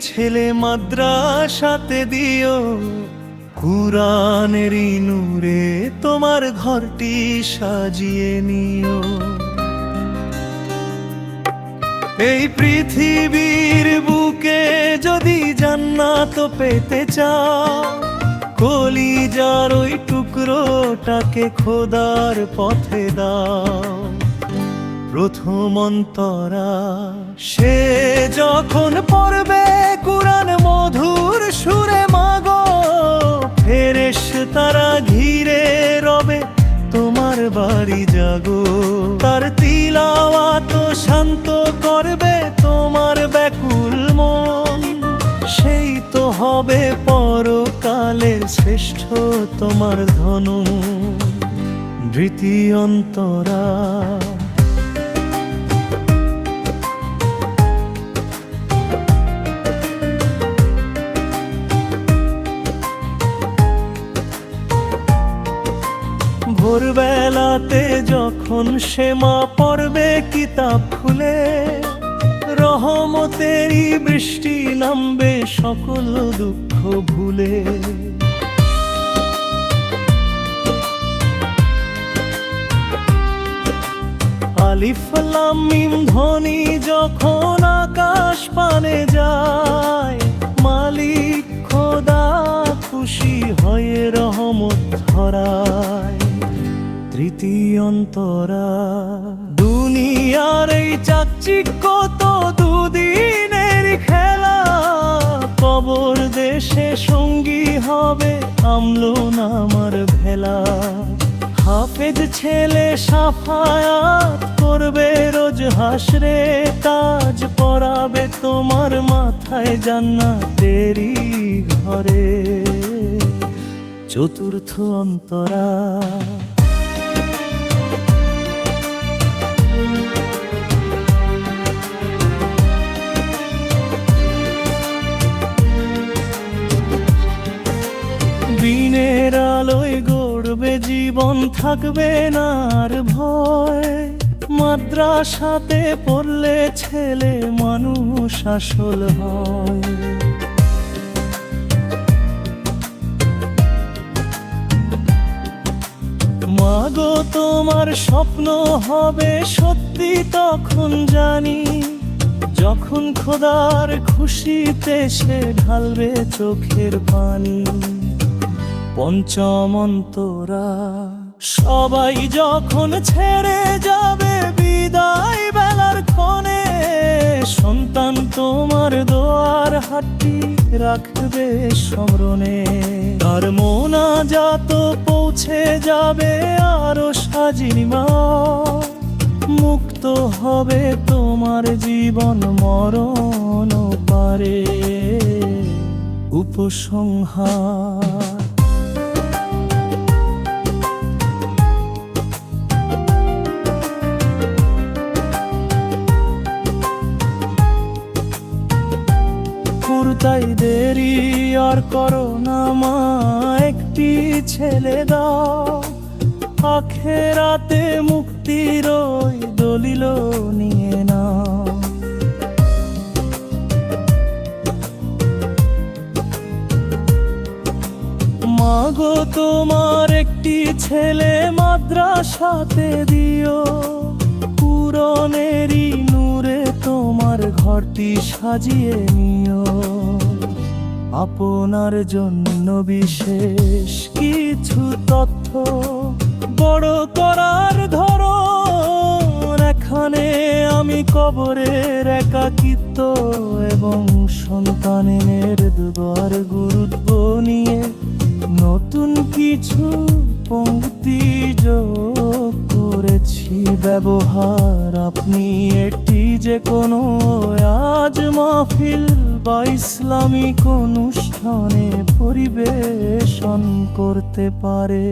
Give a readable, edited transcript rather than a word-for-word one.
ছেলে মাদ্রাসাতে দিও, কুরআনের নূরে তোমার ঘরটি সাজিয়ে নিও। এই পৃথিবীর বুকে যদি জান্নাত পেতে চাও, কলিজার ওই টুকরোটাকে খোদার পথে দাও। প্রথম অন্তরা সে যখন পড়বে কুরআন মধুর সুরে মাগো, ফেরেশতারা ঘিরে রবে তোমার বাড়ি জাগো। তার তিলাওয়াত শান্ত করবে তোমার ব্যাকুল মন, সেই তো হবে পরকালের শ্রেষ্ঠ তোমার ধন। ধৃতি অন্তরা ভোরবেলাতে যখন সে মা পড়বে কিতাব খুলে, রহমতেরই বৃষ্টি নামবে সকল দুঃখ ভুলে। আলিফ লাম মিম ধ্বনি যখন আকাশ পানে যায়, মালিক খোদা খুশি হয়ে রহমত ধরায়। তৃতীয় অন্তরা দুনিয়ার এই চাকচিক্য তো দুদিনের খেলা, কবর দেশে সঙ্গী হবে আমলো নামার ভেলা। হাফেজ ছেলে সাফায়াত করবে রোজ হাসরে, তাজ পরাবে তোমার মাথায় জান্নাতেরই ঘরে। চতুর্থ অন্তরা দিনের আলোয় গড়বে জীবন, থাকবে না আর ভয়। মাদ্রাসাতে পড়লে ছেলে মানুষ আসল হয়। মাগো তোমার স্বপ্ন হবে সত্যি তখন জানি, যখন খোদার খুশিতে সে ঢালবে চোখের পানি। পঞ্চম অন্তরা সবাই যখন ছেড়ে যাবে বিদায় বেলার ক্ষণে, সন্তান তোমার দোয়ার হাতটি রাখবে স্মরণে। তার মোনাজাত পৌঁছে যাবে আরো সাজিমা, মুক্ত হবে তোমার জীবন মরণ পারে। উপসংহার তাই দেরি আর করো না মা, একটি ছেলে দাও। আখেরাতে মুক্তির ওই দলিল নিয়ে নাও। মাগো তোমার একটি ছেলে মাদ্রাসাতে দিও, কুরআনেরই নূরে তোমার ঘরটি সাজিয়ে নিও। আপনার জন্য বিশেষ কিছু তথ্য বড় করার ধরন, এখানে আমি কবরের একাকিত্ব এবং সন্তানের দুবার গুরুত্ব নিয়ে নতুন কিছু পংক্তি যোগ করেছি ব্যবহার। আপনি এটি যে কোনো আজ মাহফিল বা ইসলামিক অনুষ্ঠানে পরিবেশন করতে পারে।